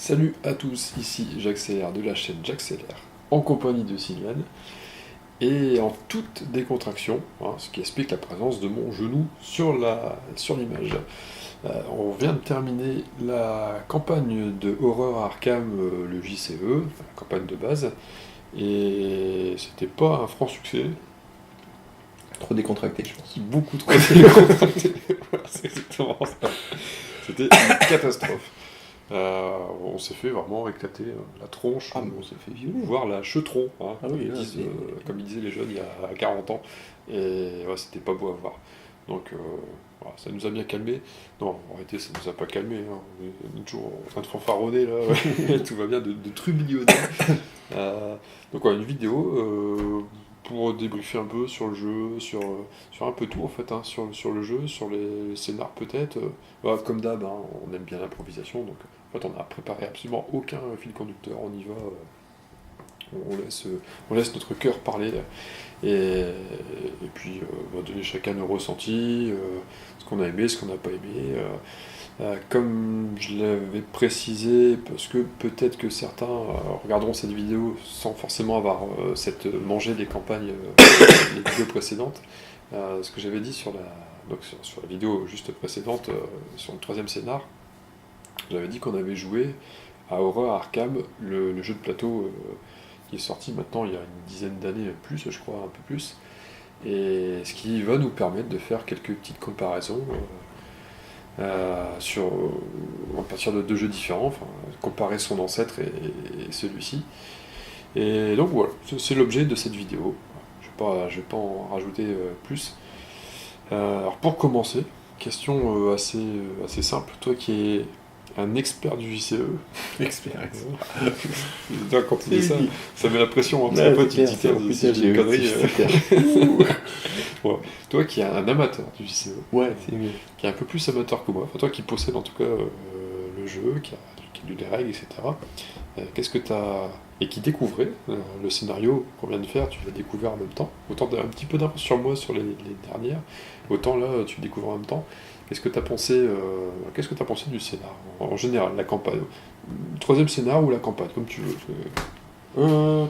Salut à tous, ici j'accélère de la chaîne J'accélère, en compagnie de Sylvain, et en toute décontraction, ce qui explique la présence de mon genou sur l'image. On vient de terminer la campagne de Horror Arkham, le JCE, enfin, la campagne de base, et c'était pas un franc succès, Trop décontracté, je pense. beaucoup trop décontracté. Voilà, c'est exactement ça. C'était une catastrophe. On s'est fait vraiment éclater la tronche, Ah, mais on s'est fait violer. voire la chetron, Ah comme, oui, là, comme ils disaient les jeunes il y a 40 ans. Et ouais, c'était pas beau à voir. Donc voilà, ça nous a bien calmé. Non, en réalité, ça nous a pas calmé. On est toujours en train de fanfaronner là, ouais. Tout va bien, de trublionner. Donc ouais, une vidéo pour débriefer un peu sur le jeu, sur un peu tout en fait, sur le jeu, sur les scénars peut-être. Voilà, comme d'hab, on aime bien l'improvisation, donc en fait on n'a préparé absolument aucun fil conducteur, on y va, on laisse notre cœur parler, et puis donner chacun nos ressentis, ce qu'on a aimé, ce qu'on n'a pas aimé. Comme je l'avais précisé, parce que peut-être que certains regarderont cette vidéo sans forcément avoir mangé des campagnes, les vidéos précédentes, ce que j'avais dit sur la vidéo juste précédente, sur le troisième scénar, j'avais dit qu'on avait joué à Horror Arkham, le jeu de plateau qui est sorti maintenant il y a une dizaine d'années plus, je crois, un peu plus, et ce qui va nous permettre de faire quelques petites comparaisons. À partir de deux jeux différents, enfin, comparer son ancêtre et celui-ci. Et donc voilà, c'est l'objet de cette vidéo. Je vais pas en rajouter plus. Alors pour commencer, question assez simple. Toi qui es un expert du JCE, expert. quand tu dis ça, ça met la pression. Ouais, Après, tu c'est te clair, dis, c'est si je dis une connerie. Ouais, Toi qui es un amateur du JCE, c'est mieux. qui est un peu plus amateur que moi, enfin toi qui possède en tout cas le jeu, qui a lu les règles, etc. Qu'est-ce que tu as. Et qui découvrait le scénario qu'on vient de faire, tu l'as découvert en même temps. Autant un petit peu d'avance sur moi sur les dernières, autant là tu découvres en même temps. Qu'est-ce que tu as pensé, du scénar en général, la campagne? Troisième scénar ou la campagne, comme tu veux.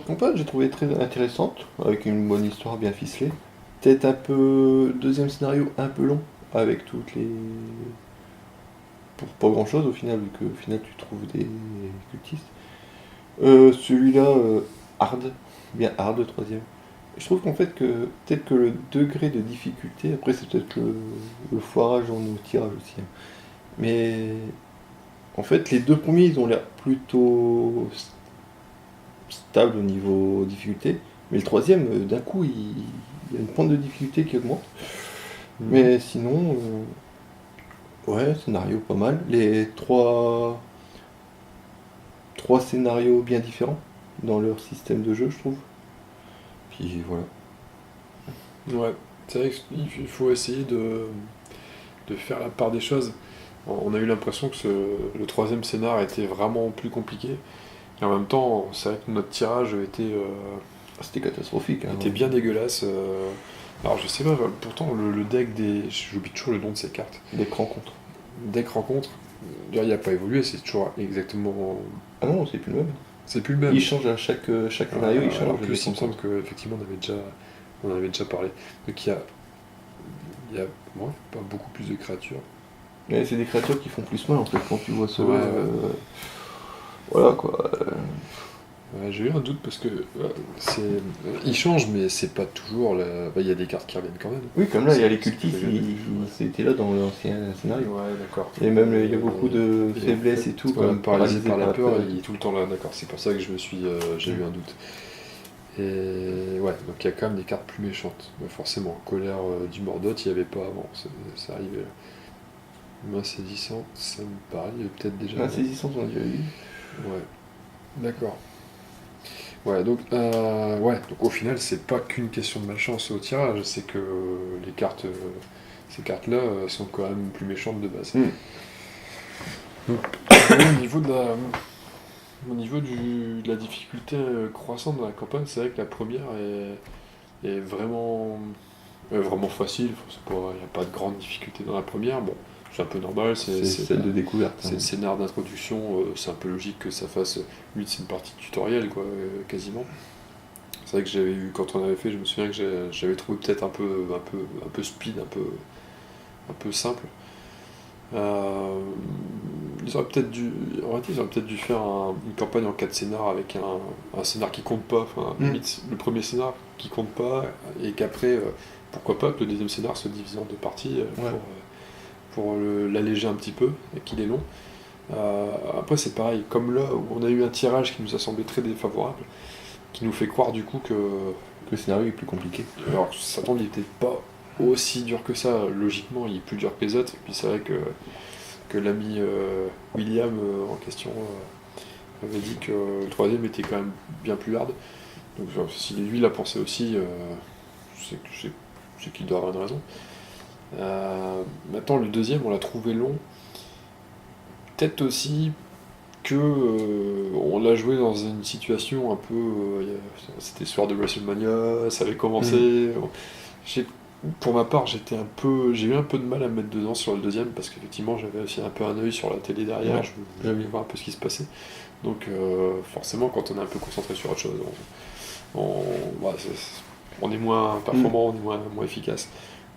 Campagne, j'ai trouvé très intéressante, avec une bonne histoire bien ficelée. Peut-être un peu. Deuxième scénario un peu long, avec toutes les. Pour pas grand chose au final, vu qu'au final tu trouves des cultistes. Celui-là, hard, bien hard, le troisième. Je trouve qu'en fait, peut-être que le degré de difficulté, après c'est peut-être le foirage dans nos tirages aussi, hein. Mais en fait, les deux premiers, ils ont l'air plutôt stables au niveau difficulté. Mais le troisième, d'un coup, il y a une pointe de difficulté qui augmente. Mais sinon, ouais, scénario pas mal. Les trois scénarios bien différents dans leur système de jeu, je trouve. Puis voilà. Ouais, c'est vrai qu'il faut essayer de faire la part des choses. On a eu l'impression que le troisième scénar était vraiment plus compliqué. Et en même temps, c'est vrai que notre tirage C'était catastrophique, hein. était bien dégueulasse. Alors je sais pas, pourtant le deck j'oublie toujours le nom de ces cartes. Des rencontres. Deck rencontre, il n'a pas évolué, c'est toujours exactement. Ah non, c'est plus le même. C'est plus le même. Il change à chaque scénario, il change. En plus, il me semble qu'effectivement on en avait déjà parlé. Donc il y a ouais, pas beaucoup plus de créatures. Mais c'est des créatures qui font plus mal en fait quand tu vois ce. Ouais. Voilà quoi. Ouais, j'ai eu un doute parce que il change, mais c'est pas toujours. Il y a des cartes qui reviennent quand même. Oui, comme là, il y a les C'est cultistes, pas c'était là dans l'ancien scénario. Ouais, d'accord. Et même il y a beaucoup de Et faiblesses en fait, et tout, ouais, comme paralysé par la peur, et il est tout le temps là, d'accord. C'est pour ça que j'ai eu un doute. Et ouais, donc il y a quand même des cartes plus méchantes. Mais forcément, colère du Mordoth, il n'y avait pas avant. Ça arrivait là. Main saisissante, ça me parle, il y avait peut-être déjà. tout. Saisissant, on a déjà eu. Ouais, d'accord. Ouais, donc au final, c'est pas qu'une question de malchance au tirage, c'est que ces cartes-là sont quand même plus méchantes de base. Donc, au niveau de la difficulté croissante dans la campagne, c'est vrai que la première est vraiment facile. Il n'y a pas de grande difficulté dans la première. Bon, C'est un peu normal, C'est celle de découverte. c'est le scénar d'introduction, c'est un peu logique que ça fasse. Lui, c'est une partie tutoriel, quoi, quasiment. C'est vrai que j'avais eu, quand on avait fait, je me souviens que j'avais trouvé peut-être un peu speed, un peu simple. Euh, ils auraient peut-être dû, en réalité, ils auraient peut-être dû faire une campagne en 4 scénars avec un scénar qui compte pas, enfin, limite, le premier scénar qui compte pas, et qu'après, pourquoi pas que le deuxième scénar se divise en 2 parties Ouais. pour l'alléger un petit peu, et qu'il est long. Après, c'est pareil, comme là où on a eu un tirage qui nous a semblé très défavorable, qui nous fait croire du coup que. Que le scénario est plus compliqué. Alors, Satan, il était pas aussi dur que ça, logiquement, il est plus dur que les autres, et puis c'est vrai que l'ami William en question avait dit que le troisième était quand même bien plus hard. Donc, si lui l'a pensé aussi, c'est qu'il doit avoir une raison. Maintenant, le deuxième, on l'a trouvé long. Peut-être aussi que on l'a joué dans une situation un peu. C'était soir de WrestleMania, ça avait commencé. J'ai- Pour ma part, j'ai eu un peu de mal à me mettre dedans sur le deuxième parce qu'effectivement, j'avais aussi un peu un œil sur la télé derrière. Ouais. Je voulais voir un peu ce qui se passait. Donc, forcément, quand on est un peu concentré sur autre chose, on est moins performant, on est moins efficace.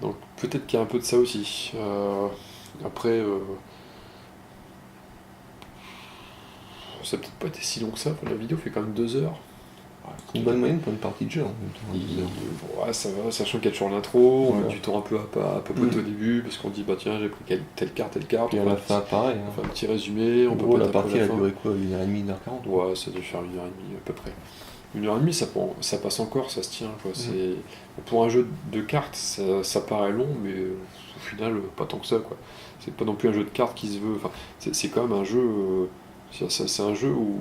Donc, peut-être qu'il y a un peu de ça aussi. Après. Ça n'a peut-être pas été si long que ça, la vidéo fait quand même 2 heures. C'est une bonne moyenne pour une partie de jeu en même temps. 2 heures. Ouais, ça va, sachant qu'il y a toujours l'intro, on Ouais. met du temps un peu à papoter au début, parce qu'on dit bah tiens, j'ai pris telle carte, Et à la fin, pareil. on fait un petit résumé, on En peut gros, pas la taper partie la elle a fin. duré quoi, 1h30, 1h40? Ouais, ça doit faire 1h30 à peu près. 1h30, ça passe encore, ça se tient. Quoi. Pour un jeu de cartes, ça paraît long, mais au final, pas tant que ça. Quoi. C'est pas non plus un jeu de cartes qui se veut. Enfin, c'est quand même un jeu. C'est un jeu où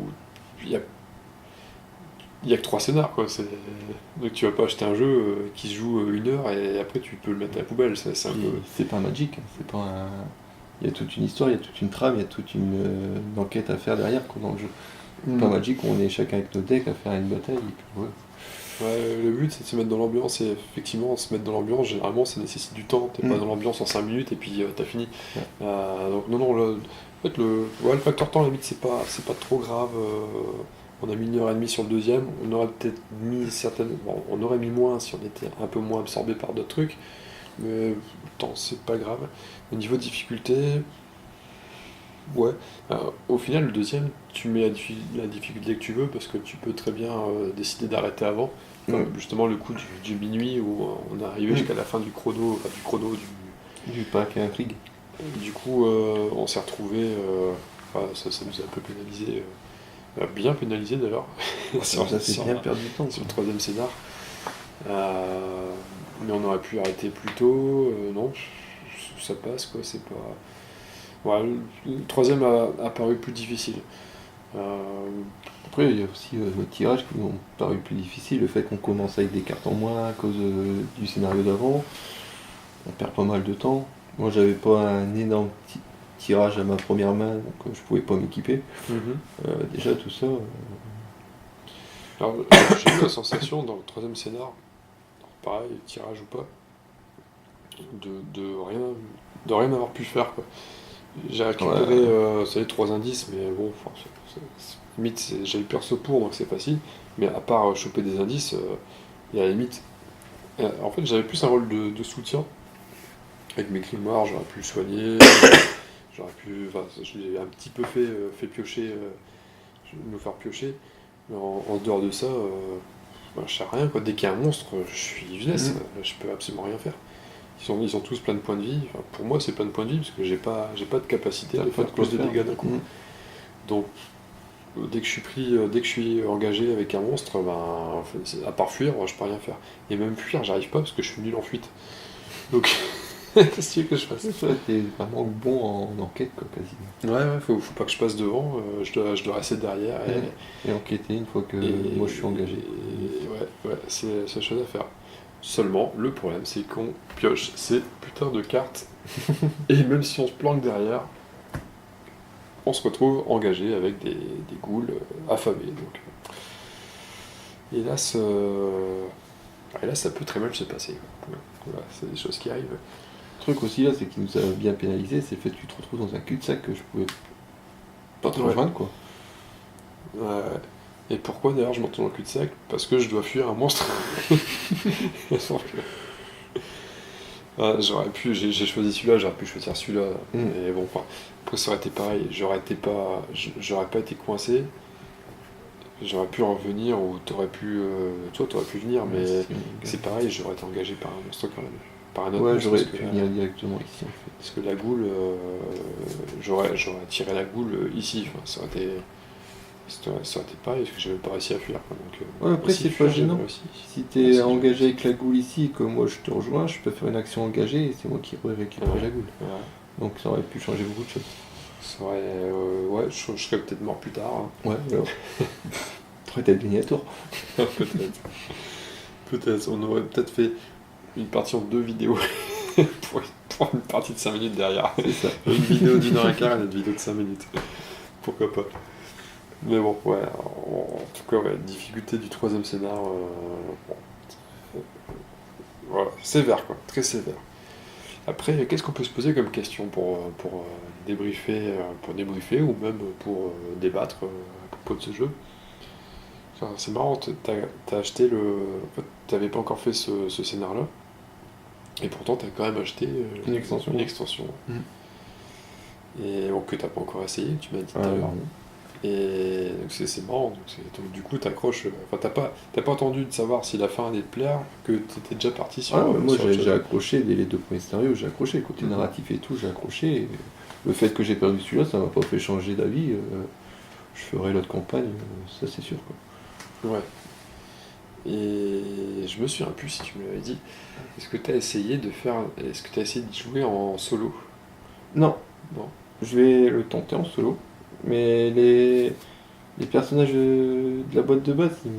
il y a que 3 scénars. Quoi. Donc tu vas pas acheter un jeu qui se joue 1 heure et après tu peux le mettre à la poubelle. C'est un Puis, peu. c'est pas Magic, c'est pas un... Il y a toute une histoire, il y a toute une trame, il y a toute une enquête à faire derrière quoi, dans le jeu. Pas Magic, on est chacun avec nos decks à faire une bataille. Et puis, ouais. Ouais, le but c'est de se mettre dans l'ambiance et effectivement se mettre dans l'ambiance généralement ça nécessite du temps, t'es pas dans l'ambiance en 5 minutes et puis t'as fini. Ouais. Donc non en fait le facteur temps à la limite c'est pas trop grave. On a mis 1h30 sur le deuxième, on aurait peut-être mis on aurait mis moins si on était un peu moins absorbé par d'autres trucs, mais le temps c'est pas grave. Au niveau de difficulté, ouais. Au final, le deuxième, tu mets la difficulté que tu veux parce que tu peux très bien décider d'arrêter avant. Comme justement le coup du minuit où on est arrivé jusqu'à la fin du chrono, enfin, Du pack intrigue. du coup, on s'est retrouvé. Ça nous a un peu pénalisé, bien pénalisé d'ailleurs, Ça fait bien perdre du temps. sur le troisième scénar. Mais on aurait pu arrêter plus tôt. Non, ça passe quoi, c'est pas. Ouais, le troisième a paru plus difficile. Après, il y a aussi nos tirages qui ont paru plus difficiles, le fait qu'on commence avec des cartes en moins à cause du scénario d'avant, on perd pas mal de temps. Moi, j'avais pas un énorme tirage à ma première main, donc je pouvais pas m'équiper. Déjà, tout ça. Alors, j'ai eu la sensation dans le troisième scénar, pareil, tirage ou pas, de rien avoir pu faire. Quoi. J'ai récupéré ça y est, 3 indices, mais bon, enfin, limite, j'ai eu perso pour, donc c'est facile. Mais à part choper des indices, il y a la limite. En fait, j'avais plus un rôle de soutien. Avec mes grimoires, j'aurais pu le soigner, enfin, je l'ai un petit peu fait piocher, nous faire piocher. Mais en dehors de ça, je sais rien. Quoi. Dès qu'il y a un monstre, je suis useless, je peux absolument rien faire. Ils ont tous plein de points de vie. Enfin, pour moi, c'est plein de points de vie parce que j'ai pas de capacité à faire plus de dégâts d'un coup. Donc, dès que je suis engagé avec un monstre, en fait, à part fuir, je peux rien faire. Et même fuir, j'arrive pas parce que je suis nul en fuite. Donc, qu'est-ce que tu veux que je fasse? T'es vraiment bon en enquête, quoi, quasiment. Ouais, faut pas que je passe devant, je dois rester derrière. Et enquêter une fois que moi je suis engagé. Ouais, c'est la chose à faire. Seulement, le problème, c'est qu'on pioche ces putains de cartes, et même si on se planque derrière, on se retrouve engagé avec des ghouls affamés. Donc, hélas, ça peut très mal se passer. Voilà, c'est des choses qui arrivent. truc aussi là, c'est qu'il nous a bien pénalisé, c'est le fait que tu te retrouves dans un cul-de-sac que je pouvais pas te Ouais. rejoindre, quoi. Et pourquoi d'ailleurs je m'entends dans le cul-de-sac? Parce que je dois fuir un monstre. Sauf que- j'aurais pu, j'ai choisi celui-là, j'aurais pu choisir celui-là. Mais bon, enfin, après ça aurait été pareil, j'aurais pas été coincé. J'aurais pu revenir ou toi t'aurais pu venir, Ouais, mais si, c'est pareil, j'aurais été engagé par un monstre quand même. Par un autre ouais, monstre, j'aurais pu venir directement ici en fait. parce que la goule, j'aurais tiré la goule ici. Enfin, ça aurait été pareil, parce que j'ai même pas réussi à fuir, quoi. Donc, Ouais, après si c'est fuir, pas j'avais gênant. réussi. Si Ah, t'es si, j'avais engagé réussi. avec la goule ici et que moi je te rejoins, je peux faire une action engagée et c'est moi qui aurais récupéré Ouais. la goule. Ouais. Donc ça aurait pu changer beaucoup de choses. Ça aurait, ouais, je serais peut-être mort plus tard, hein. Ouais, alors. T'aurais peut-être gagné à tour. Peut-être. Peut-être. On aurait peut-être fait une partie en 2 vidéos pour une partie de 5 minutes derrière. C'est ça. Une vidéo d'1h15 et une vidéo de 5 minutes. Pourquoi pas. Mais bon, ouais, en tout cas, ouais, difficulté du 3e scénar, bon, voilà, sévère quoi, très sévère. Après, qu'est-ce qu'on peut se poser comme question pour débriefer ou même pour débattre à propos de ce jeu? Enfin, c'est marrant, t'as acheté en fait, t'avais pas encore fait ce scénar-là, et pourtant t'as quand même acheté Une extension. Une extension. Et bon, que t'as pas encore essayé, tu m'as dit tout à l'heure. non. Et donc c'est marrant, donc du coup t'accroches, enfin t'as pas attendu de savoir si la fin allait te plaire, que t'étais déjà parti sur, Ah, mais moi sur autre j'ai chose. accroché dès les 2 premiers scénarios, j'ai accroché, côté narratif et tout, j'ai accroché. Et le fait que j'ai perdu celui-là, ça m'a pas fait changer d'avis. Je ferai l'autre campagne, ça c'est sûr, quoi. Ouais. Et je me souviens plus si tu me l'avais dit. Est-ce que t'as essayé de jouer en solo? Non, Non. je vais le tenter en solo, mais les personnages de la boîte de base, ils me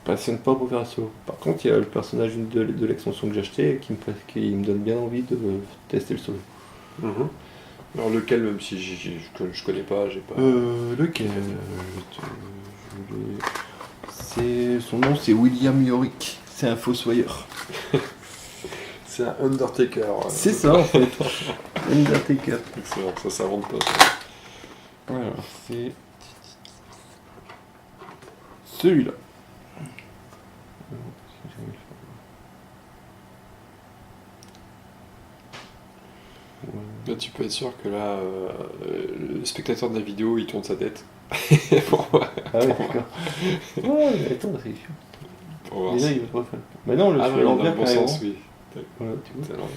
passionnent pas pour faire un solo. Par contre, il y a le personnage de l'extension que j'ai acheté qui me donne bien envie de tester le solo. Mhm. Alors lequel, même si je connais pas, j'ai pas. Lequel son nom c'est William Yorick, c'est un fossoyeur. C'est un Undertaker. C'est ça en fait, Undertaker. Excellent, ça s'invente pas. Voilà, c'est celui-là. Là, tu peux être sûr que là, le spectateur de la vidéo, il tourne sa tête. pour, Ah ouais, d'accord. Ouais, mais attends, c'est sûr. pour voir Déjà, si- il va pas faire. Mais non, le Ah suis non, il est dans l'envers le bon carrément. sens, oui. Voilà, tu vois. C'est alors-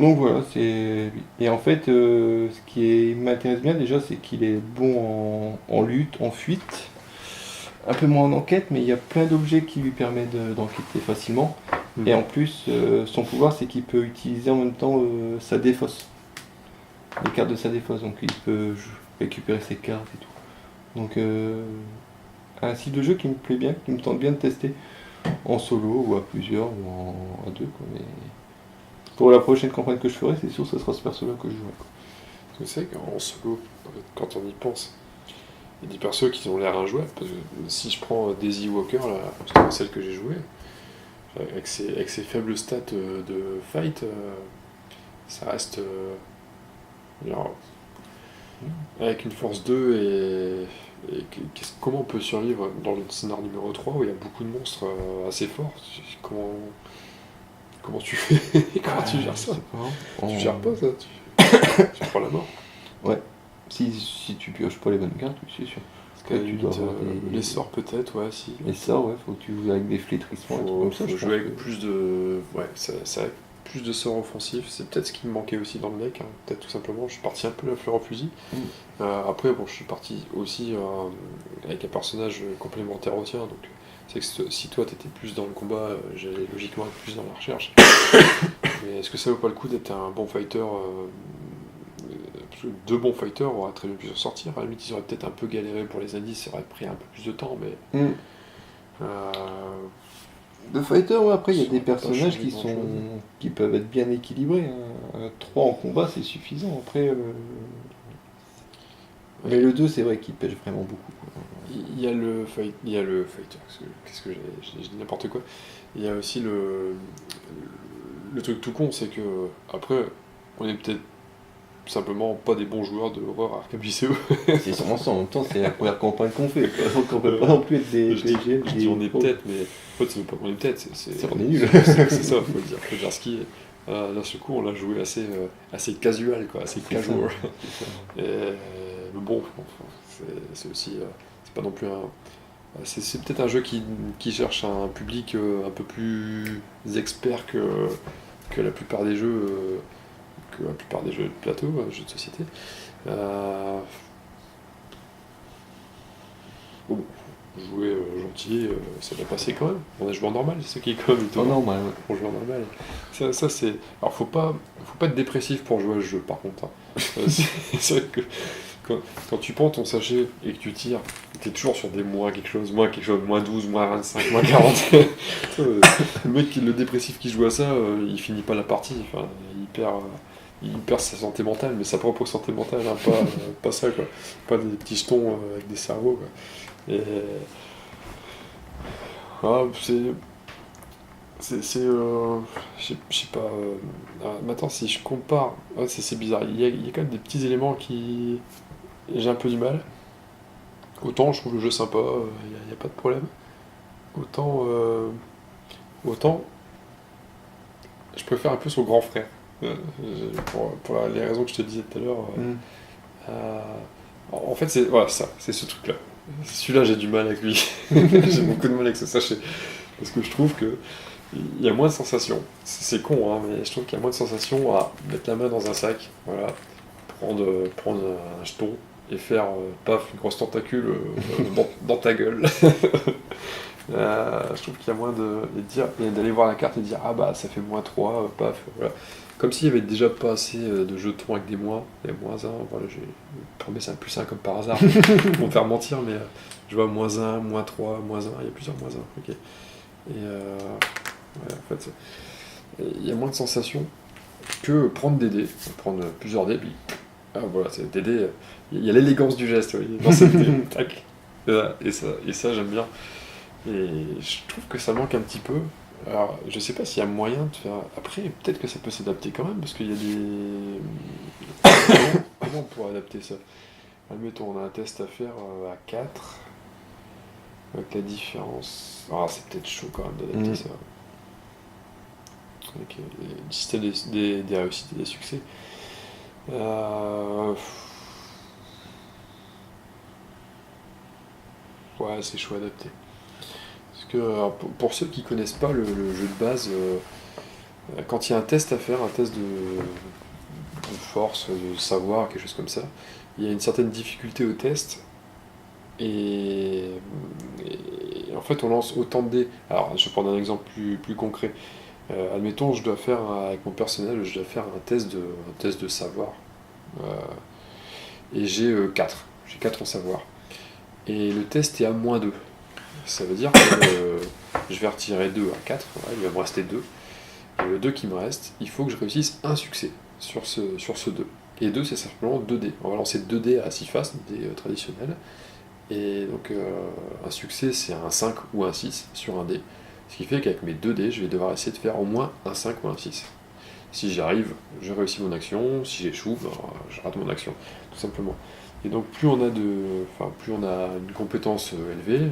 Donc voilà, c'est lui. Et en fait, ce qui m'intéresse bien déjà, c'est qu'il est bon en lutte, en fuite, un peu moins en enquête, mais il y a plein d'objets qui lui permettent d'enquêter facilement. Et en plus, son pouvoir, c'est qu'il peut utiliser en même temps sa défausse, les cartes de sa défausse, donc il peut récupérer ses cartes et tout. Donc un style de jeu qui me plaît bien, qui me tente bien de tester en solo ou à plusieurs ou à deux, quoi. Mais pour la prochaine campagne que je ferai, c'est sûr que ce sera ce perso-là que je jouerai, quoi. Tu sais qu'en solo, en fait, quand on y pense, il y a des persos qui ont l'air injouables. Parce que si je prends Daisy Walker, là, parce que c'est celle que j'ai jouée, avec ses faibles stats de fight, ça reste. Alors, avec une force 2 comment on peut survivre dans le scénario numéro 3 où il y a beaucoup de monstres assez forts? Comment tu fais? Comment tu gères ça? Tu gères pas ça, tu prends la mort. Ouais. Si tu pioches pas les bonnes cartes, oui, c'est sûr. Parce qu'à la tu limite, dois avoir les sorts peut-être, ouais, si. Les sorts, ouais, faut que tu joues avec des flétrissements, un truc Faut, comme ça. faut je jouer pense avec que- plus de. Ouais, ça a plus de sorts offensifs. C'est peut-être ce qui me manquait aussi dans le deck, hein. Peut-être tout simplement. Je suis parti un peu la fleur au fusil. Après, bon, je suis parti aussi avec un personnage complémentaire au tien. Donc, c'est que si toi t'étais plus dans le combat, j'allais logiquement être plus dans la recherche. Mais est-ce que ça vaut pas le coup d'être un bon fighter parce que 2 bons fighters auraient très bien pu s'en sortir. À la limite, ils auraient peut-être un peu galéré pour les indices, ça aurait pris un peu plus de temps, mais. Mm. euh, De fighter, ouais, après, il y a Ça des aurait pas personnages changé grand-chose. qui peuvent être bien équilibrés, hein. 3 en combat, c'est suffisant. Après, mais le 2, c'est vrai qu'il pêche vraiment beaucoup, quoi. Il y a le fighter, qu'est-ce que je dis n'importe quoi. Il y a aussi le le truc tout con, c'est que, après, on est peut-être simplement pas des bons joueurs de horreur à Arkham JCO. C'est sûrement ça, en même temps, c'est la première campagne qu'on fait, quoi. Donc on peut pas non plus être des Je dis, PGM, je dis on est peut-être, mais en fait, c'est pas qu'on est peut-être, on est nul. c'est ça, faut dire ce qui est. Là, ce coup, on l'a joué assez casual, quoi, assez C'est ça, casual. c'est ça. Mais bon, c'est aussi, c'est pas non plus un. C'est peut-être un jeu qui cherche un public un peu plus expert que la plupart des jeux, de plateau, jeux de société. Bon, jouer gentil, ça va passer quand même. On a joué en normal, c'est ce qui est quand même Oh, étonnant. normal, ouais. On joue en normal. Ça c'est. Alors faut pas être dépressif pour jouer à ce jeu par contre, hein. C'est vrai que quand tu prends ton sachet et que tu tires, t'es toujours sur des moins quelque chose, moins 12, moins 25, moins 40. Le mec, le dépressif qui joue à ça, il finit pas la partie, enfin, il perd sa santé mentale, mais sa propre santé mentale, hein, pas ça, quoi. Pas des petits jetons avec des cerveaux, quoi. Et je sais pas. Maintenant, si je compare, c'est bizarre. Il y a quand même des petits éléments qui j'ai un peu du mal. Autant je trouve le jeu sympa, y a pas de problème. Autant, autant je préfère un peu son grand frère. Pour les raisons que je te disais tout à l'heure. Euh, En fait, c'est voilà, ça, c'est ce truc-là. Celui-là, j'ai du mal avec lui. J'ai beaucoup de mal avec ce sachet. Parce que je trouve que il y a moins de sensations. C'est con, hein, mais je trouve qu'il y a moins de sensations à mettre la main dans un sac, voilà, prendre un jeton et faire paf, une grosse tentacule dans ta gueule. Je trouve qu'il y a moins d'aller voir la carte et dire ah bah ça fait -3, paf, voilà. Comme s'il y avait déjà pas assez de jetons avec des moins, des -1, voilà, j'ai tombé c'est un +1 comme par hasard. Pour me faire mentir, mais je vois -1, -3, -1, il y a plusieurs -1, ok. Et ouais, en fait, il y a moins de sensations que prendre des dés, prendre plusieurs dés, puis ah voilà, c'est des dés, il y a l'élégance du geste, oui, dans cette dés, tac. Et ça j'aime bien. Et je trouve que ça manque un petit peu. Alors, je sais pas s'il y a moyen de faire. Après, peut-être que ça peut s'adapter quand même, parce qu'il y a des. Comment on pourrait adapter ça? Admettons, on a un test à faire à 4, avec la différence. Ah, c'est peut-être chaud quand même d'adapter ça. Avec le système des réussites et des succès. Ouais, c'est chaud à adapter. Parce que pour ceux qui connaissent pas le jeu de base, quand il y a un test à faire, un test de force, de savoir, quelque chose comme ça, il y a une certaine difficulté au test. Et, en fait, on lance autant de dés. Alors, je vais prendre un exemple plus concret. Admettons, je dois faire, avec mon personnel, je dois faire un test de savoir. Et j'ai 4. J'ai 4 en savoir. Et le test est à -2. Ça veut dire que je vais retirer 2 à 4, voilà, il va me rester 2. Et le 2 qui me reste, il faut que je réussisse un succès sur ce 2. Et 2, c'est simplement 2 dés. On va lancer 2 dés à 6 faces, des traditionnels. Et donc un succès, c'est un 5 ou un 6 sur un dé. Ce qui fait qu'avec mes 2 dés, je vais devoir essayer de faire au moins un 5 ou un 6. Si j'y arrive, je réussis mon action. Si j'échoue, ben, je rate mon action, tout simplement. Et donc plus on a une compétence élevée,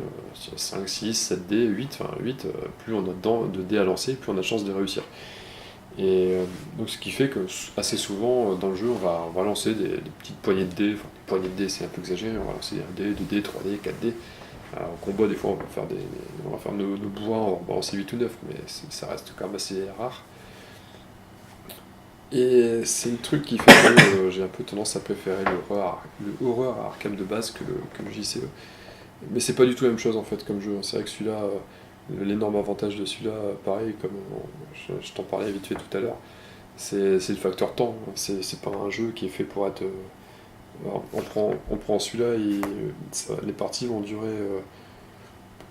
5, 6, 7 dés, 8, enfin 8, plus on a de dés à lancer, plus on a de chances de réussir. Et donc ce qui fait que assez souvent dans le jeu on va lancer des petites poignées de dés, enfin des poignées de dés c'est un peu exagéré, on va lancer 1 dé, 2 dés, 3 dés, 4 dés. En combat des fois on va faire nos bourrins, on va balancer 8 ou 9, mais ça reste quand même assez rare. Et c'est le truc qui fait que j'ai un peu tendance à préférer le horreur à Arkham de base que le JCE. Mais c'est pas du tout la même chose en fait comme jeu. C'est vrai que celui-là, l'énorme avantage de celui-là, pareil, comme je t'en parlais vite fait tout à l'heure, c'est le facteur temps. C'est pas un jeu qui est fait pour être. On prend celui-là et les parties vont durer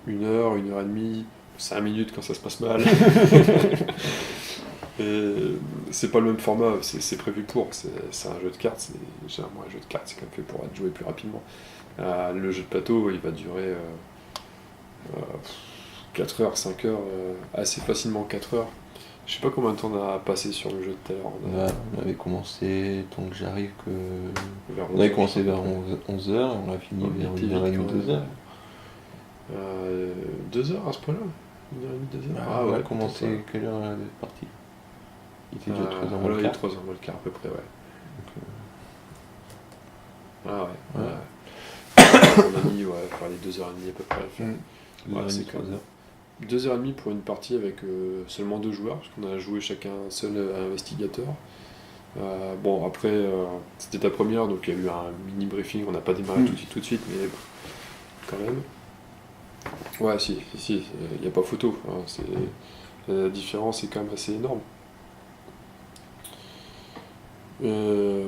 1 heure, 1 heure et demie, 5 minutes quand ça se passe mal. Et c'est pas le même format, c'est prévu pour, c'est un jeu de cartes, généralement un jeu de cartes, c'est quand même fait pour être joué plus rapidement. Le jeu de plateau, il va durer 4 heures, 5 heures, assez facilement 4 heures. Je sais pas combien de temps on a passé sur le jeu de tout à l'heure. On avait commencé, tant que j'arrive que. Vers On avait 11 heures, commencé je vers crois. 11h, on a fini On vers était 1h30, quand 2h. même. 2 heures à ce point-là? 1h30, 2 heures? On a peut-être, commencé, ouais. quelle heure elle est partie? Il était déjà 3h moins Là, le il est quart. 3h moins le quart à peu près, ouais. Donc, Ah ouais. Ouais. On a mis, ouais, faire les 2h30 à peu près à le faire. Ouais, 2h30, c'est quand 3h. même 2h30 pour une partie avec seulement 2 joueurs, parce qu'on a joué chacun un seul investigateur. Bon, après, c'était ta première, donc il y a eu un mini briefing, on n'a pas démarré tout de suite, mais bon, quand même. Ouais, si, il n'y a pas photo. Hein, la différence est quand même assez énorme. Ouais,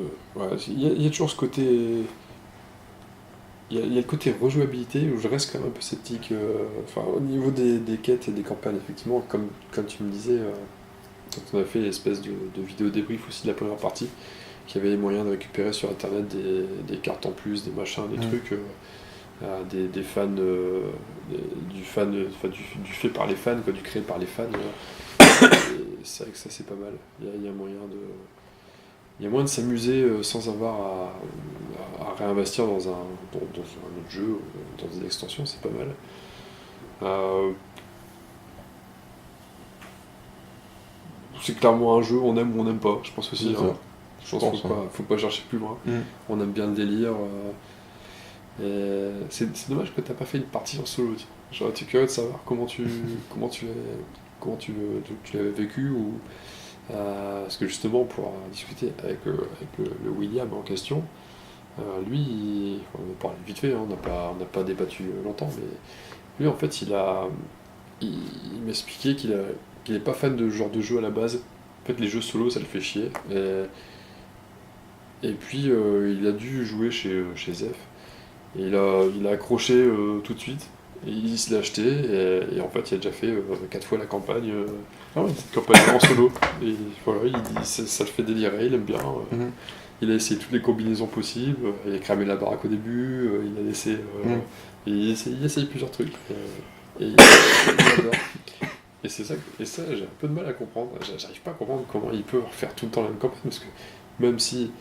il y a toujours ce côté. Il y a le côté rejouabilité où je reste quand même un peu sceptique. Enfin, au niveau des quêtes et des campagnes, effectivement, comme tu me disais, quand on a fait l'espèce de vidéo débrief aussi de la première partie, qu'il y avait moyen de récupérer sur internet des cartes en plus, des machins, des trucs, des fans, du fait par les fans, quoi, du créé par les fans. Et c'est vrai que ça c'est pas mal. Il y a moyen de. Il y a moyen de s'amuser sans avoir à réinvestir dans un autre jeu, dans des extensions, c'est pas mal. Euh, c'est clairement un jeu, on aime ou on n'aime pas, je pense aussi. C'est Hein. ça. Je pense qu'il faut pas chercher plus loin. On aime bien le délire. C'est dommage que t'as pas fait une partie en solo. J'aurais été curieux de savoir tu l'avais vécu ou. Parce que justement, pour discuter avec le William en question, lui, on a parlé vite fait, hein, on n'a pas débattu longtemps, mais lui en fait il m'expliquait qu'il n'est pas fan de ce genre de jeu à la base. En fait, les jeux solo, ça le fait chier. Et puis, il a dû jouer chez Zef, et il a accroché tout de suite. Et il se l'a acheté, et en fait, il a déjà fait 4 fois la campagne. Ah ouais. Cette campagne en solo. Et voilà, il dit ça le fait délirer, il aime bien. Il a essayé toutes les combinaisons possibles, il a cramé la baraque au début, il a laissé. Il essaye plusieurs trucs. Et il adore. Et c'est ça, j'ai un peu de mal à comprendre. J'arrive pas à comprendre comment il peut refaire tout le temps la même campagne, parce que même si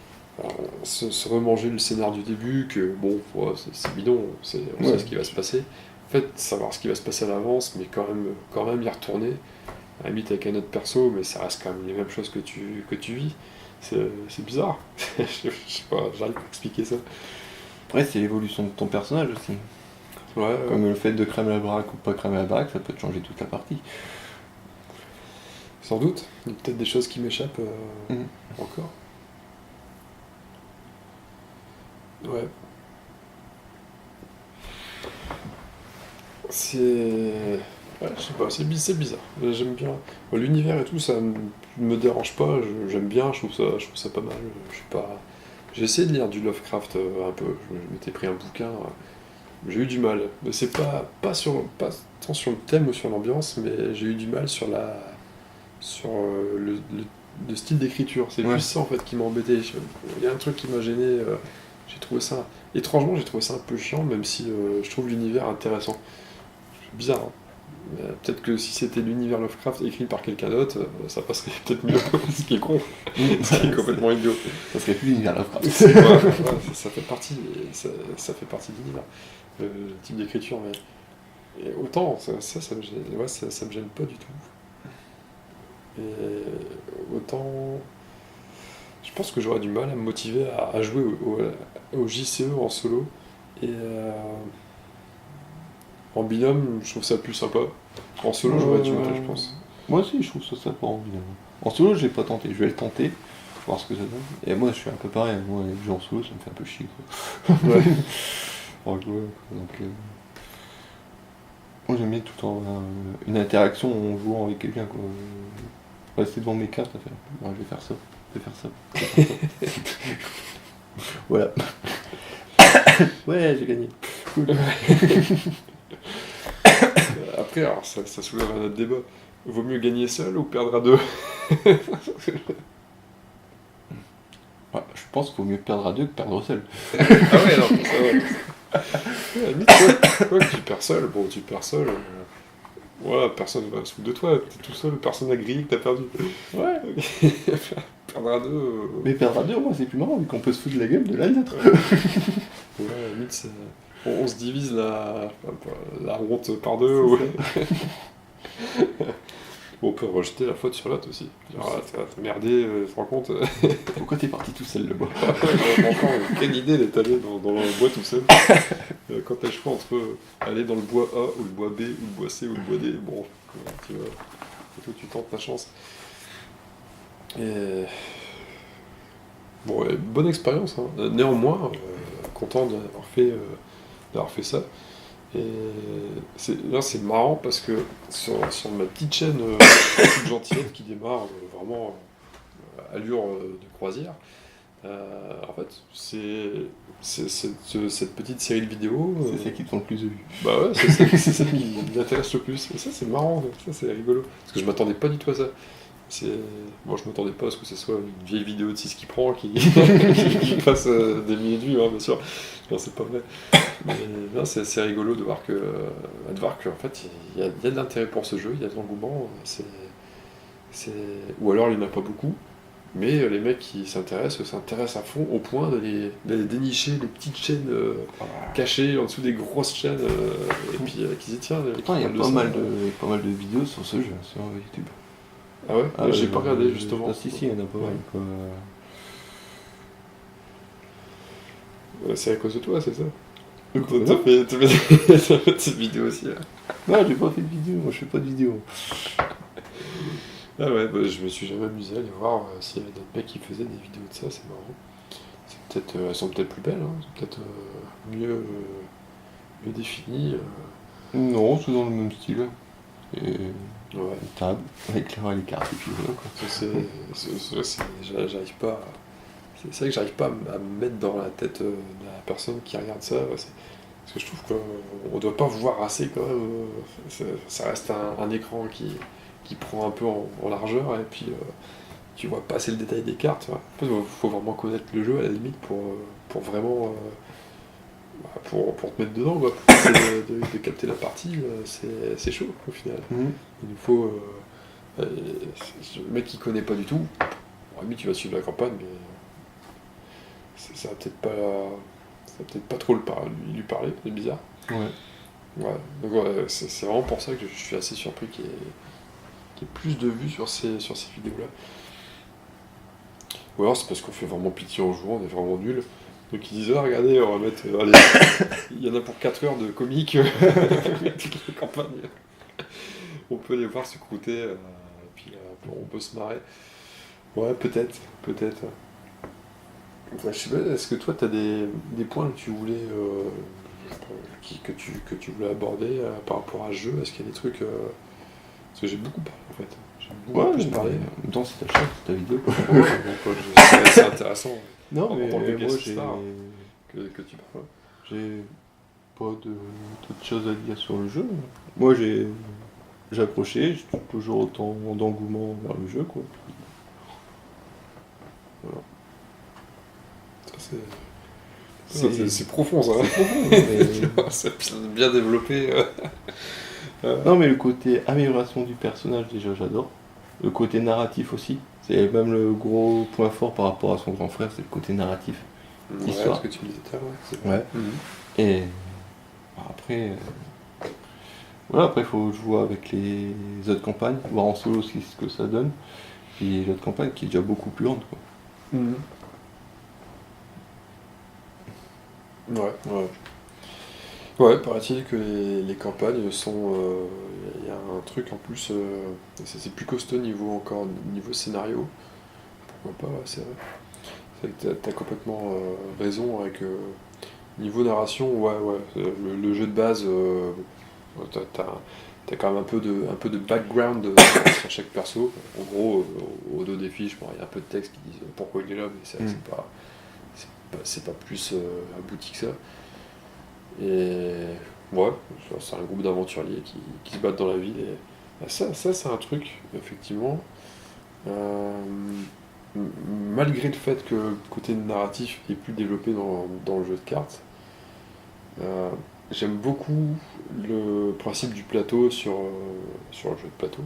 se remanger le scénar du début, que bon, ouais, c'est bidon, on sait ce qui va se passer. En fait, savoir ce qui va se passer à l'avance, mais quand même y retourner, à la limite avec un autre perso, mais ça reste quand même les mêmes choses que tu vis. C'est bizarre. Je sais pas, j'arrive pas à expliquer ça. Ouais, c'est l'évolution de ton personnage aussi. Ouais, Comme le fait de cramer la baraque ou pas cramer la baraque, ça peut te changer toute la partie. sans doute. Il y a peut-être des choses qui m'échappent encore. Ouais. C'est. Ouais, je sais pas, c'est bizarre. J'aime bien. Bon, l'univers et tout, ça me dérange pas, j'aime bien, je trouve ça pas mal. Je suis pas. J'ai essayé de lire du Lovecraft un peu, je m'étais pris un bouquin, j'ai eu du mal. Mais c'est pas tant sur le thème ou sur l'ambiance, mais j'ai eu du mal sur le style d'écriture. C'est plus ça en fait qui m'a embêté. Il y a un truc qui m'a gêné, j'ai trouvé ça. Étrangement, j'ai trouvé ça un peu chiant, même si je trouve l'univers intéressant. C'est bizarre, hein. Peut-être que si c'était l'univers Lovecraft écrit par quelqu'un d'autre, ça passerait peut-être mieux, ce qui est con, ce qui est complètement idiot. Ça serait plus l'univers Lovecraft. Ça fait partie de l'univers, le type d'écriture, mais et autant ça me gêne, ouais, ça me gêne pas du tout. Et autant, je pense que j'aurais du mal à me motiver à jouer au JCE en solo, et en binôme, je trouve ça plus sympa. En solo, j'aurais du mal, je pense. Moi aussi, je trouve ça sympa en binôme. En solo, j'ai pas tenté, je vais le tenter, voir ce que ça donne. Et moi, je suis un peu pareil, moi, les jeux en solo, ça me fait un peu chier, quoi. Ouais. Donc, moi, j'aime bien tout le temps une interaction en jouant avec quelqu'un, quoi. Rester devant mes cartes, à faire. Ouais, je vais faire ça, je vais faire ça, je vais faire ça. Voilà. Ouais, j'ai gagné. Cool. Après, alors, ça soulève un autre débat. Vaut mieux gagner seul ou perdre à deux? Ouais, je pense qu'il vaut mieux perdre à deux que perdre seul. Ah ouais, non, ça va. À la limite, quoi que tu perds seul, bon, tu perds seul. Voilà, personne va se foutre de toi, t'es tout seul, personne n'a grillé que t'as perdu. Ouais. Perdre à deux. Mais perdre à deux, moi, c'est plus marrant, vu qu'on peut se foutre de la gueule de l'un de l'autre. Ouais, à la limite, on se divise la honte par deux. C'est Ouais. ça. On peut rejeter la faute sur l'autre aussi. Genre, ah, t'as merdé, tu te rends compte? Pourquoi t'es parti tout seul là-bas? Encore, quelle idée d'être allé dans le bois tout seul. Quand t'as le choix entre aller dans le bois A ou le bois B ou le bois C ou le bois D, bon, tu vois, toi, tu tentes ta chance. Et bon, ouais, bonne expérience, hein. Néanmoins, content d'avoir fait ça. Et là, c'est marrant parce que sur ma petite chaîne toute gentillette qui démarre vraiment allure de croisière, en fait, cette petite série de vidéos. C'est ça qui te font le plus de vues. Bah ouais, c'est ça qui m'intéresse le plus. Et ça, c'est marrant, ça, c'est rigolo. Parce que je m'attendais pas du tout à ça. Bon, je m'attendais pas à ce que ce soit une vieille vidéo de 6 qui prend, qui passe des milliers de vues, hein, bien sûr. Non, c'est pas vrai. Mais non, c'est rigolo de voir que en fait, il y a de l'intérêt pour ce jeu, il y a de l'engouement. Ou alors il n'y en a pas beaucoup, mais les mecs qui s'intéressent à fond au point d'aller dénicher des petites chaînes cachées en dessous des grosses chaînes, et puis qui disent tiens, Pourtant, il y a pas mal de vidéos sur ce jeu, sur YouTube. Ah ouais, j'ai pas regardé justement. Si, il y en a pas mal, quoi. C'est à cause de toi, c'est ça? Quoi, T'as non fait cette vidéo aussi là. Non, j'ai pas fait de vidéo, moi je fais pas de vidéo. Ah ouais, bah, je me suis jamais amusé à aller voir s'il y avait d'autres mecs qui faisaient des vidéos de ça, c'est marrant. Elles sont peut-être plus belles, hein, peut-être mieux définies. Non, c'est dans le même style. Et Ouais. une table, l'éclaireur et les cartes, et puis voilà, quoi. J'arrive pas. C'est vrai que j'arrive pas à me mettre dans la tête de la personne qui regarde ça. Ouais, parce que je trouve qu'on doit pas voir assez quand même. Ça reste un écran qui prend un peu en largeur et puis tu vois pas assez le détail des cartes. Ouais. En fait, faut vraiment connaître le jeu à la limite pour vraiment. Pour te mettre dedans, quoi, pour essayer de capter la partie, c'est chaud au final. Mhm. Il nous faut. Le mec qui connaît pas du tout, bon, lui tu vas suivre la campagne, mais ça va peut-être pas trop lui parler, c'est bizarre. Ouais. Ouais, donc ouais, c'est vraiment pour ça que je suis assez surpris qu'il y ait plus de vues sur ces vidéos-là. Ou alors c'est parce qu'on fait vraiment pitié en jouant, on est vraiment nuls. Donc ils disent ah regardez, on va mettre. Allez, il y en a pour 4 heures de comique, toute la campagne. On peut les voir se croûter, puis on peut se marrer. Ouais, peut-être. Enfin, je sais pas, est-ce que toi t'as des points que tu voulais que tu voulais aborder par rapport à ce jeu? Est-ce qu'il y a des trucs parce que j'ai beaucoup parlé en fait. J'ai beaucoup plus parlé. En même temps, c'est ta chaîne, c'est ta vidéo. Ouais, donc, c'est intéressant Non, en mais tant que moi, guest star que tu parles. j'ai pas d'autres choses à dire sur le jeu. Moi, j'ai accroché, j'ai toujours autant d'engouement vers le jeu, quoi. Voilà. C'est profond ça. C'est profond, mais... C'est bien développé. Non, mais le côté amélioration du personnage, déjà, j'adore. Le côté narratif aussi. C'est même le gros point fort par rapport à son grand frère, c'est le côté narratif. Ouais, Histoire. ce que tu me disais tout à l'heure, c'est Ouais. Mhm. Et après, voilà, après, il faut jouer avec les autres campagnes, voir en solo ce que ça donne. Puis l'autre campagne qui est déjà beaucoup plus lente, quoi. Mhm. Ouais. Ouais, paraît-il que les campagnes sont. Il y a un truc en plus, c'est plus costaud niveau scénario. Pourquoi pas, ouais, c'est vrai. C'est vrai que t'as complètement raison avec niveau narration, ouais. Le jeu de base, t'as quand même un peu de background sur chaque perso. En gros, au dos des fiches, bon, il y a un peu de texte qui disent pourquoi il est là, mais c'est pas plus abouti que ça. Et ouais, c'est un groupe d'aventuriers qui se battent dans la ville. Et ça c'est un truc, effectivement. euh, Malgré le fait que le côté narratif est plus développé dans le jeu de cartes, euh, j'aime beaucoup le principe du plateau sur le jeu de plateau.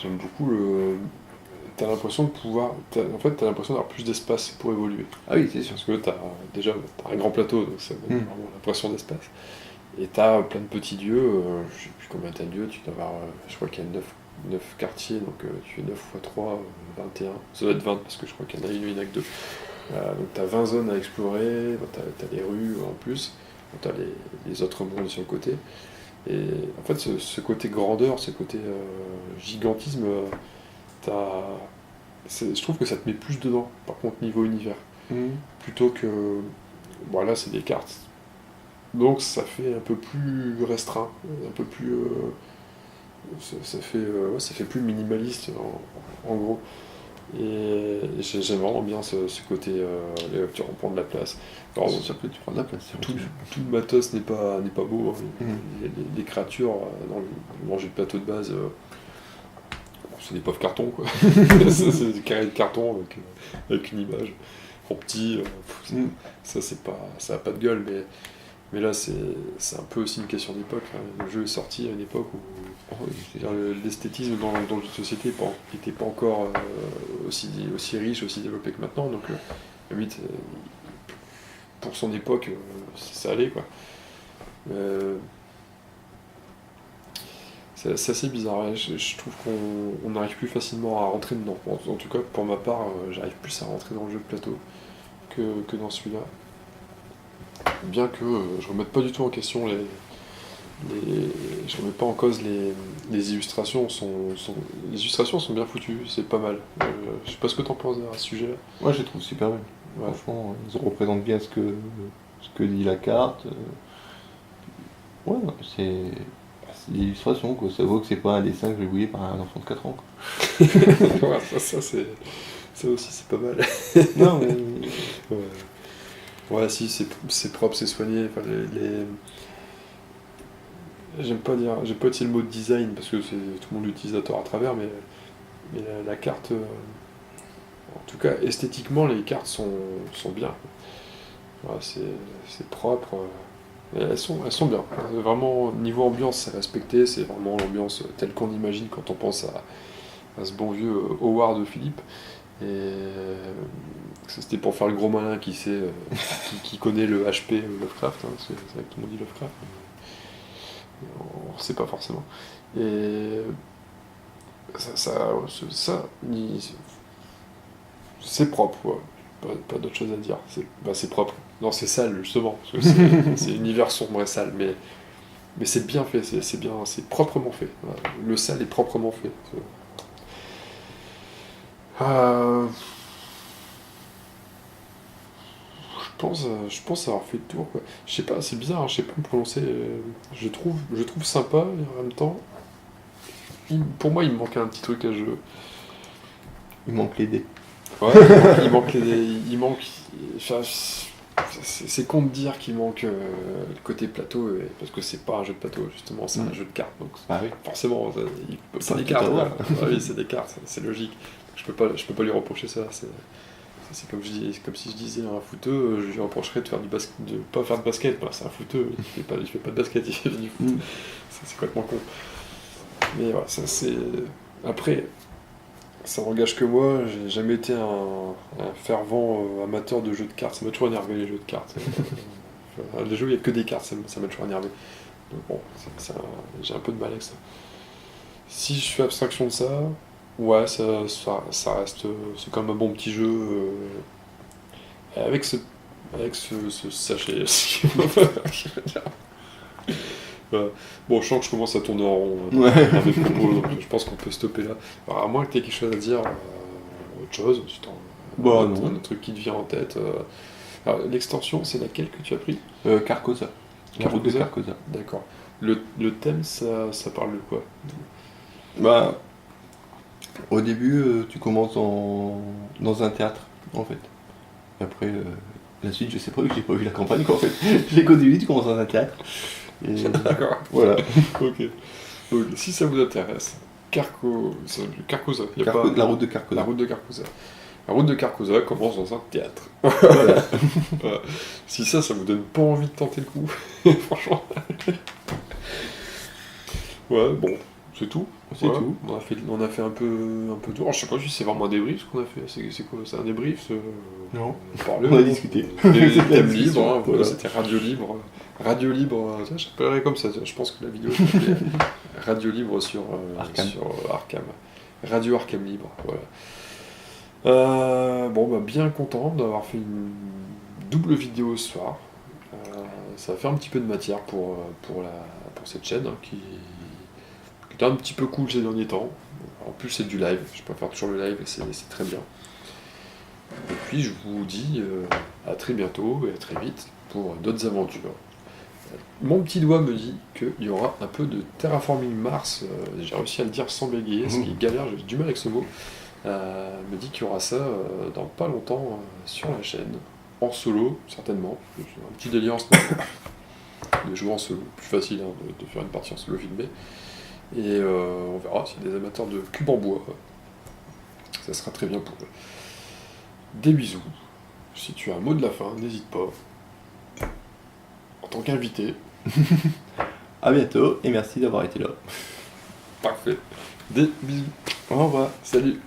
J'aime beaucoup le. T'as l'impression de pouvoir. En fait, t'as l'impression d'avoir plus d'espace pour évoluer. Ah oui, c'est sûr. Parce que t'as un grand plateau, donc ça donne Mm. vraiment l'impression d'espace. Et t'as plein de petits lieux, je sais plus combien t'as de lieux, tu dois avoir, je crois qu'il y a 9 quartiers, donc tu fais 9 x 3, 21. Ça doit être 20 parce que je crois qu'il y en a une, il y en a que deux. Donc t'as 20 zones à explorer, bon, t'as les rues en plus, bon, t'as les autres mondes sur le côté. Et en fait, ce côté grandeur, ce côté gigantisme, t'as- je trouve que ça te met plus dedans, par contre, niveau univers. Mm. Plutôt que. Bon, là, c'est des cartes. Donc, ça fait un peu plus restreint, un peu plus. Ouais, ça fait plus minimaliste, en gros. Et j'aime vraiment bien ce côté. Les lectures vont prendre de la place. Alors, C'est sûr que tu prends de la place. C'est tout, vrai. tout le matos n'est pas beau, hein. Mm. Les créatures dans le jeu de plateau de base, bon, c'est des pauvres cartons, quoi. C'est des carrés de carton avec une image en petit. Mm. Ça a pas de gueule, mais là c'est un peu aussi une question d'époque, hein. Le jeu est sorti à une époque où l'esthétisme dans le jeu de société n'était pas encore aussi riche, aussi développé que maintenant, donc limite, pour son époque, ça allait, quoi. Euh, c'est assez bizarre, ouais. Je trouve qu'on n'arrive plus facilement à rentrer dedans. En tout cas, pour ma part, j'arrive plus à rentrer dans le jeu de plateau que dans celui-là. Bien que je remette pas du tout en question je remets pas en cause les illustrations. Les illustrations sont bien foutues, c'est pas mal. Je sais pas ce que t'en penses à ce sujet-là. Moi, je les trouve super belles. Ouais. Franchement, ils représentent bien ce que dit la carte. Ouais, c'est de l'illustration, quoi. Ça vaut que c'est pas un dessin que j'ai voulu par un enfant de 4 ans, quoi. Ouais, ça aussi c'est pas mal. Non, mais. Ouais, ouais, si, c'est propre, c'est soigné. Enfin, j'aime pas utiliser le mot design parce que tout le monde l'utilise à tort à travers, mais la carte, en tout cas esthétiquement, les cartes sont bien. Ouais, c'est propre. Elles sont bien. Vraiment, niveau ambiance, c'est respecté. C'est vraiment l'ambiance telle qu'on imagine quand on pense à ce bon vieux Howard Philippe. Et ça, c'était pour faire le gros malin qui sait, qui connaît le HP Lovecraft, hein, c'est vrai que tout le monde dit Lovecraft, mais on ne sait pas forcément. Et c'est propre, ouais. Pas d'autre chose à dire. C'est propre. Non, c'est sale, justement, parce que c'est univers sombre et sale, mais c'est bien fait, c'est bien, c'est proprement fait. Voilà. Le sale est proprement fait. Euh, je pense avoir fait le tour, quoi. Je sais pas, c'est bizarre, hein, je sais pas me prononcer. Je trouve sympa, et en même temps, pour moi, il me manque un petit truc à jouer. Il manque les dés. Ouais, il manque enfin, c'est con de dire qu'il manque le côté plateau, parce que c'est pas un jeu de plateau, justement, c'est un jeu de cartes. Donc Ah oui. forcément, c'est Ça, des tout cartes. à Ouais. voir. Ah oui, c'est des cartes, c'est logique. Je peux pas lui reprocher ça. C'est comme si je disais à un footeux, je lui reprocherais de faire de pas faire de basket. Bah, c'est un footeux, il fait pas de basket, il fait du foot. Mm. C'est complètement con. Mais ouais, ça c'est. Après, ça n'engage que moi, j'ai jamais été un fervent amateur de jeux de cartes. Ça m'a toujours énervé, les jeux de cartes. Les jeux où il n'y a que des cartes, ça m'a toujours énervé. Donc bon, j'ai un peu de mal avec ça. Si je fais abstraction de ça, ouais, ça reste. C'est comme un bon petit jeu. Avec ce sachet. Ouais. Bon, je sens que je commence à tourner en rond, hein, Ouais. dans mes propos, donc je pense qu'on peut stopper là. Alors, à moins que tu aies quelque chose à dire, autre chose, si t'as Bah non. un autre truc qui te vient en tête. Alors, l'extension, c'est laquelle que tu as pris? Carcosa. La route de Carcosa. D'accord. Le thème, ça parle de quoi? Bah, au début, tu commences dans un théâtre, en fait. Et après, la suite, je sais pas, vu que j'ai pas vu la campagne, quoi, en fait. Je l'ai qu'au début, tu commences dans un théâtre. Et D'accord. voilà. Ok. Donc, si ça vous intéresse, Carcosa, y a pas La route de Carcosa. la route de Carcosa. La route de Carcosa commence dans un théâtre. Voilà. Voilà. Si ça vous donne pas envie de tenter le coup, franchement. Ouais, bon, c'est tout. C'est Voilà. tout. On a fait un peu tour. Alors, je sais pas si c'est vraiment un débrief ce qu'on a fait. C'est quoi? C'est un débrief Non. parler, On a discuté. Des C'est de la thèmes discussion, libres, hein, voilà. c'était radio libre. Radio libre, ça, j'appellerais comme ça. Je pense que la vidéo s'appelait Radio libre sur Arkham. Arkham. Radio Arkham libre, voilà. Bon, bah, bien content d'avoir fait une double vidéo ce soir. Ça va faire un petit peu de matière pour cette chaîne hein, qui est un petit peu cool ces derniers temps. En plus, c'est du live, je préfère toujours le live et c'est très bien. Et puis, je vous dis à très bientôt et à très vite pour d'autres aventures. Mon petit doigt me dit qu'il y aura un peu de Terraforming Mars, j'ai réussi à le dire sans bégayer, ce qui est galère, j'ai du mal avec ce mot. Me dit qu'il y aura ça dans pas longtemps sur la chaîne, en solo certainement. C'est un petit délire en ce moment de jouer en solo, plus facile hein, de faire une partie en solo filmée. Et on verra s'il y a des amateurs de cubes en bois, ça sera très bien pour eux. Des bisous. Si tu as un mot de la fin, n'hésite pas. En tant qu'invité. À bientôt et merci d'avoir été là. Parfait. Des bisous. Au revoir. Salut.